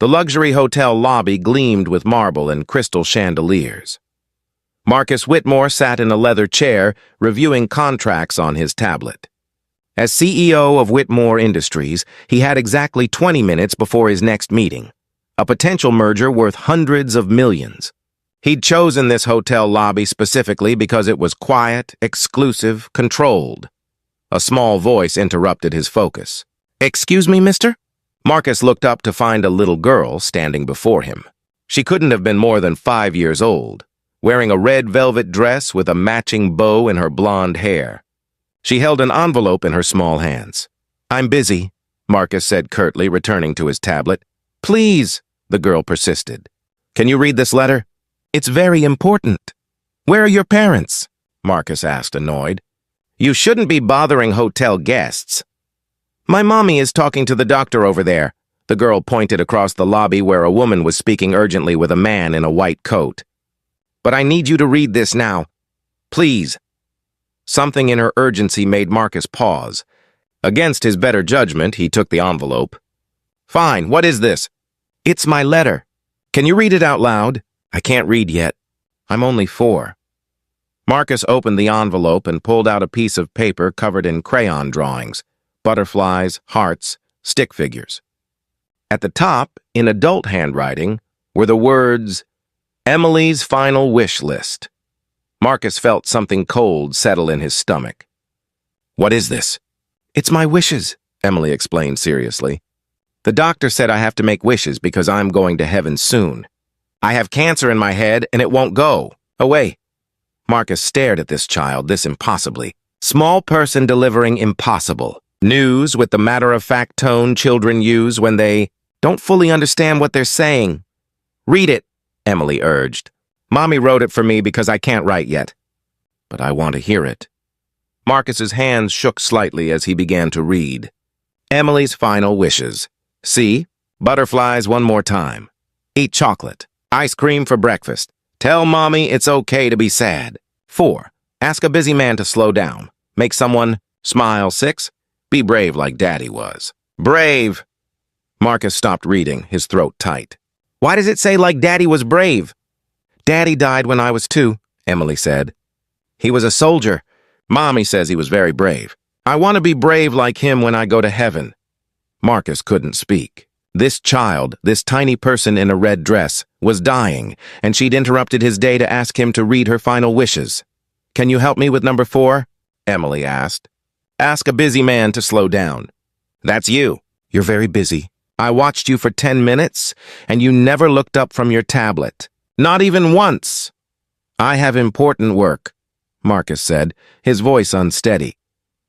The luxury hotel lobby gleamed with marble and crystal chandeliers. Marcus Whitmore sat in a leather chair, reviewing contracts on his tablet. As CEO of Whitmore Industries, he had exactly 20 minutes before his next meeting, a potential merger worth hundreds of millions. He'd chosen this hotel lobby specifically because it was quiet, exclusive, controlled. A small voice interrupted his focus. "Excuse me, mister?" Marcus looked up to find a little girl standing before him. She couldn't have been more than 5 years old, wearing a red velvet dress with a matching bow in her blonde hair. She held an envelope in her small hands. "I'm busy," Marcus said curtly, returning to his tablet. "Please," the girl persisted. "Can you read this letter? It's very important." "Where are your parents?" Marcus asked, annoyed. "You shouldn't be bothering hotel guests." "My mommy is talking to the doctor over there." The girl pointed across the lobby where a woman was speaking urgently with a man in a white coat. "But I need you to read this now. Please." Something in her urgency made Marcus pause. Against his better judgment, he took the envelope. "Fine, what is this?" "It's my letter." "Can you read it out loud?" "I can't read yet. I'm only 4. Marcus opened the envelope and pulled out a piece of paper covered in crayon drawings, butterflies, hearts, stick figures. At the top, in adult handwriting, were the words, "Emily's final wish list." Marcus felt something cold settle in his stomach. "What is this?" "It's my wishes," Emily explained seriously. "The doctor said I have to make wishes because I'm going to heaven soon. I have cancer in my head and it won't go away." Marcus stared at this child, this impossibly. Small person delivering impossible. News with the matter-of-fact tone children use when they don't fully understand what they're saying. "Read it," Emily urged. "Mommy wrote it for me because I can't write yet." "But I want to hear it." Marcus's hands shook slightly as he began to read. Emily's final wishes. See, butterflies one more time. Eat chocolate. Ice cream for breakfast. Tell mommy it's okay to be sad. 4. Ask a busy man to slow down. Make someone smile. 6. Be brave like Daddy was. Brave! Marcus stopped reading, his throat tight. "Why does it say like Daddy was brave?" "Daddy died when I was 2, Emily said. "He was a soldier. Mommy says he was very brave. I want to be brave like him when I go to heaven." Marcus couldn't speak. This child, this tiny person in a red dress, was dying, and she'd interrupted his day to ask him to read her final wishes. "Can you help me with number 4? Emily asked. "Ask a busy man to slow down." "That's you. You're very busy. I watched you for 10 minutes, and you never looked up from your tablet. Not even once." "I have important work," Marcus said, his voice unsteady.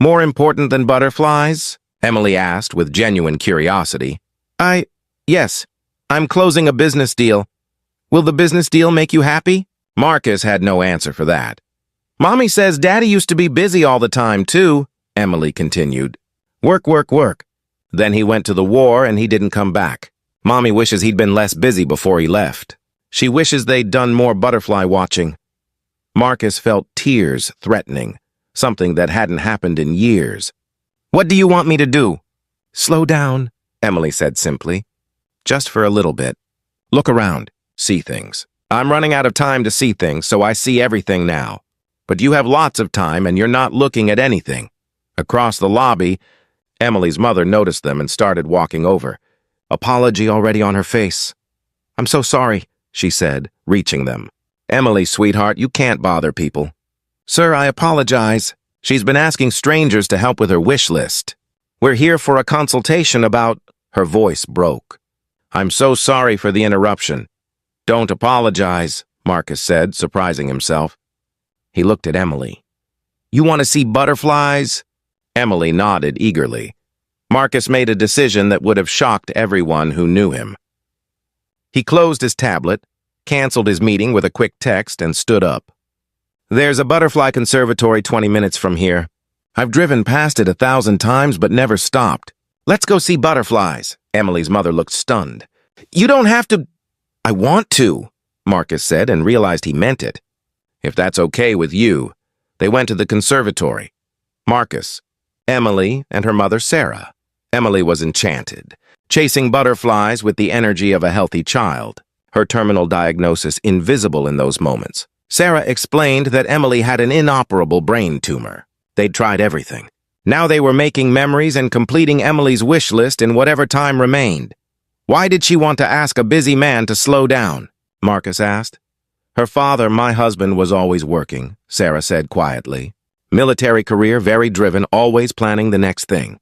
"More important than butterflies?" Emily asked with genuine curiosity. Yes, I'm closing a business deal. Will the business deal make you happy?" Marcus had no answer for that. "Mommy says Daddy used to be busy all the time, too," Emily continued. "Work, work, work. Then he went to the war and he didn't come back. Mommy wishes he'd been less busy before he left. She wishes they'd done more butterfly watching." Marcus felt tears threatening, something that hadn't happened in years. "What do you want me to do?" "Slow down," Emily said simply. "Just for a little bit. Look around, see things. I'm running out of time to see things, so I see everything now. But you have lots of time and you're not looking at anything." Across the lobby, Emily's mother noticed them and started walking over, apology already on her face. "I'm so sorry," she said, reaching them. "Emily, sweetheart, you can't bother people." "Sir, I apologize. She's been asking strangers to help with her wish list. We're here for a consultation about—" Her voice broke. "I'm so sorry for the interruption." "Don't apologize," Marcus said, surprising himself. He looked at Emily. "You want to see butterflies?" Emily nodded eagerly. Marcus made a decision that would have shocked everyone who knew him. He closed his tablet, canceled his meeting with a quick text, and stood up. "There's a butterfly conservatory 20 minutes from here. I've driven past it 1,000 times but never stopped. Let's go see butterflies." Emily's mother looked stunned. "You don't have to—" "I want to," Marcus said and realized he meant it. "If that's okay with you." They went to the conservatory. Marcus, Emily, and her mother Sarah. Emily was enchanted. chasing butterflies with the energy of a healthy child, her terminal diagnosis invisible in those moments. Sarah explained that Emily had an inoperable brain tumor. They'd tried everything. Now they were making memories and completing Emily's wish list in whatever time remained. Why did she want to ask a busy man to slow down? Marcus asked. Her father, my husband, was always working, Sarah said quietly. Military career, very driven, always planning the next thing.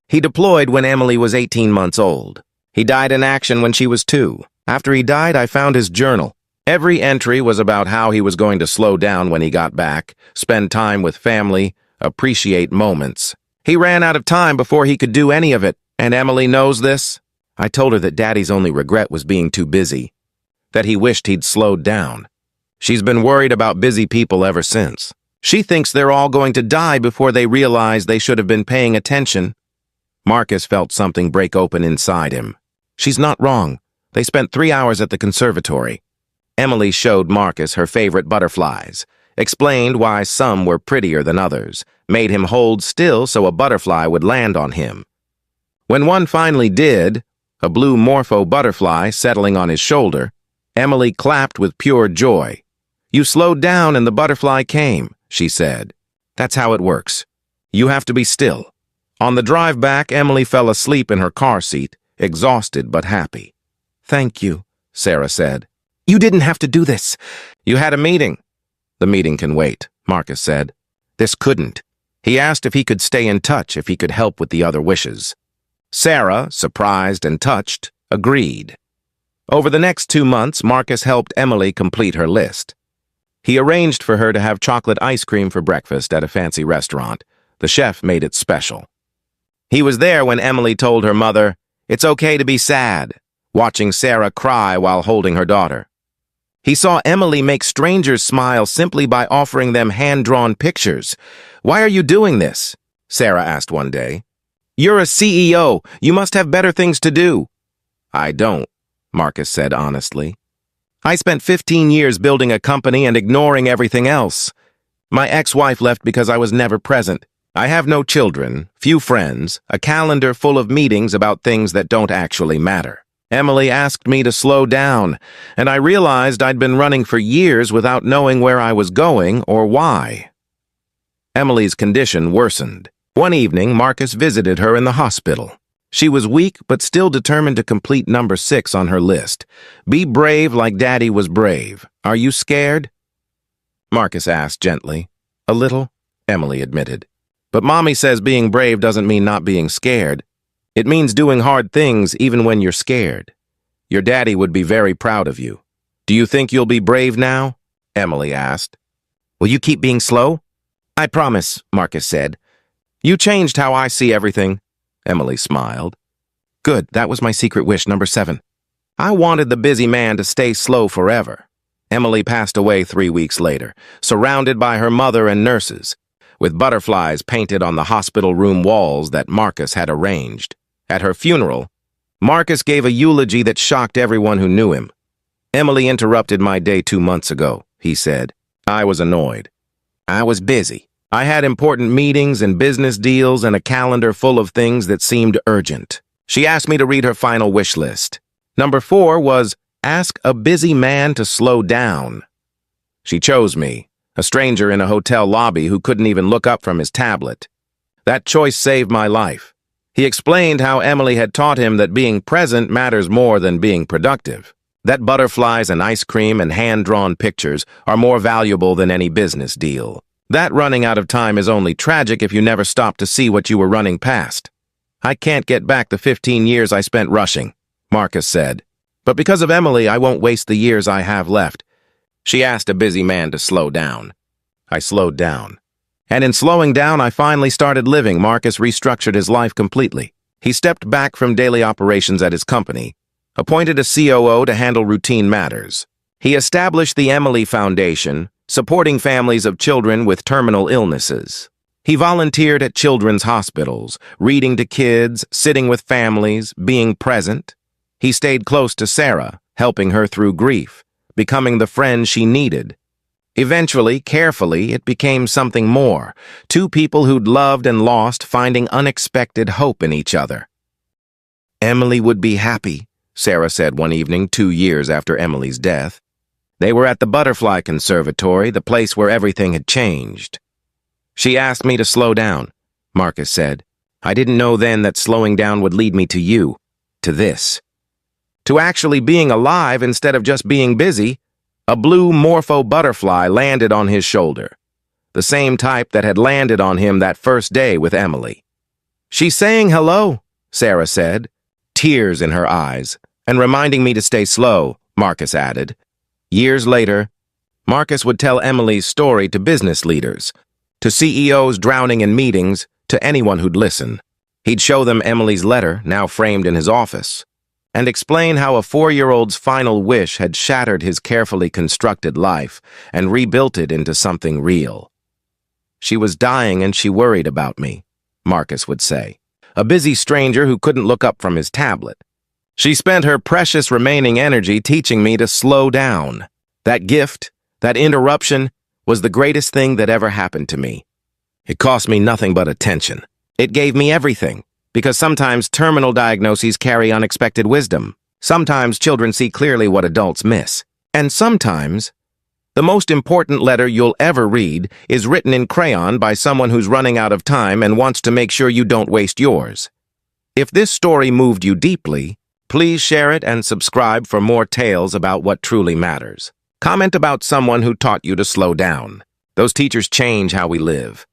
He deployed when Emily was 18 months old. He died in action when she was 2. After he died, I found his journal. Every entry was about how he was going to slow down when he got back, spend time with family, appreciate moments. He ran out of time before he could do any of it, and Emily knows this. I told her that Daddy's only regret was being too busy, that he wished he'd slowed down. She's been worried about busy people ever since. She thinks they're all going to die before they realize they should have been paying attention. Marcus felt something break open inside him. She's not wrong. They spent 3 hours at the conservatory. Emily showed Marcus her favorite butterflies, explained why some were prettier than others, made him hold still so a butterfly would land on him. When one finally did, a blue morpho butterfly settling on his shoulder, Emily clapped with pure joy. You slowed down and the butterfly came, she said. That's how it works. You have to be still. On the drive back, Emily fell asleep in her car seat, exhausted but happy. Thank you, Sarah said. You didn't have to do this. You had a meeting. The meeting can wait, Marcus said. This couldn't. He asked if he could stay in touch, if he could help with the other wishes. Sarah, surprised and touched, agreed. Over the next 2 months, Marcus helped Emily complete her list. He arranged for her to have chocolate ice cream for breakfast at a fancy restaurant. The chef made it special. He was there when Emily told her mother, "It's okay to be sad," watching Sarah cry while holding her daughter. He saw Emily make strangers smile simply by offering them hand-drawn pictures. "Why are you doing this?" Sarah asked one day. "You're a CEO. You must have better things to do." "I don't," Marcus said honestly. "I spent 15 years building a company and ignoring everything else. My ex-wife left because I was never present. I have no children, few friends, a calendar full of meetings about things that don't actually matter. Emily asked me to slow down, and I realized I'd been running for years without knowing where I was going or why." Emily's condition worsened. One evening, Marcus visited her in the hospital. She was weak but still determined to complete number 6 on her list. Be brave like Daddy was brave. Are you scared? Marcus asked gently. A little, Emily admitted. But Mommy says being brave doesn't mean not being scared. It means doing hard things even when you're scared. Your daddy would be very proud of you. Do you think you'll be brave now? Emily asked. Will you keep being slow? I promise, Marcus said. You changed how I see everything. Emily smiled. Good, that was my secret wish, number 7. I wanted the busy man to stay slow forever. Emily passed away 3 weeks later, surrounded by her mother and nurses, with butterflies painted on the hospital room walls that Marcus had arranged. At her funeral, Marcus gave a eulogy that shocked everyone who knew him. Emily interrupted my day 2 months ago, he said. I was annoyed. I was busy. I had important meetings and business deals and a calendar full of things that seemed urgent. She asked me to read her final wish list. Number 4 was, ask a busy man to slow down. She chose me, a stranger in a hotel lobby who couldn't even look up from his tablet. That choice saved my life. He explained how Emily had taught him that being present matters more than being productive, that butterflies and ice cream and hand-drawn pictures are more valuable than any business deal. That running out of time is only tragic if you never stop to see what you were running past. I can't get back the 15 years I spent rushing, Marcus said. But because of Emily, I won't waste the years I have left. She asked a busy man to slow down. I slowed down. And in slowing down, I finally started living. Marcus restructured his life completely. He stepped back from daily operations at his company, appointed a COO to handle routine matters. He established the Emily Foundation, supporting families of children with terminal illnesses. He volunteered at children's hospitals, reading to kids, sitting with families, being present. He stayed close to Sarah, helping her through grief, becoming the friend she needed. Eventually, carefully, it became something more. 2 people who'd loved and lost, finding unexpected hope in each other. Emily would be happy, Sarah said one evening 2 years after Emily's death. They were at the Butterfly Conservatory, the place where everything had changed. She asked me to slow down, Marcus said. I didn't know then that slowing down would lead me to you, to this. To actually being alive instead of just being busy. A blue morpho butterfly landed on his shoulder, the same type that had landed on him that first day with Emily. She's saying hello, Sarah said, tears in her eyes, and reminding me to stay slow, Marcus added. Years later, Marcus would tell Emily's story to business leaders, to CEOs drowning in meetings, to anyone who'd listen. He'd show them Emily's letter, now framed in his office, and explain how a 4-year-old's final wish had shattered his carefully constructed life and rebuilt it into something real. She was dying and she worried about me, Marcus would say, a busy stranger who couldn't look up from his tablet. She spent her precious remaining energy teaching me to slow down. That gift, that interruption, was the greatest thing that ever happened to me. It cost me nothing but attention. It gave me everything, because sometimes terminal diagnoses carry unexpected wisdom. Sometimes children see clearly what adults miss. And sometimes, the most important letter you'll ever read is written in crayon by someone who's running out of time and wants to make sure you don't waste yours. If this story moved you deeply, please share it and subscribe for more tales about what truly matters. Comment about someone who taught you to slow down. Those teachers change how we live.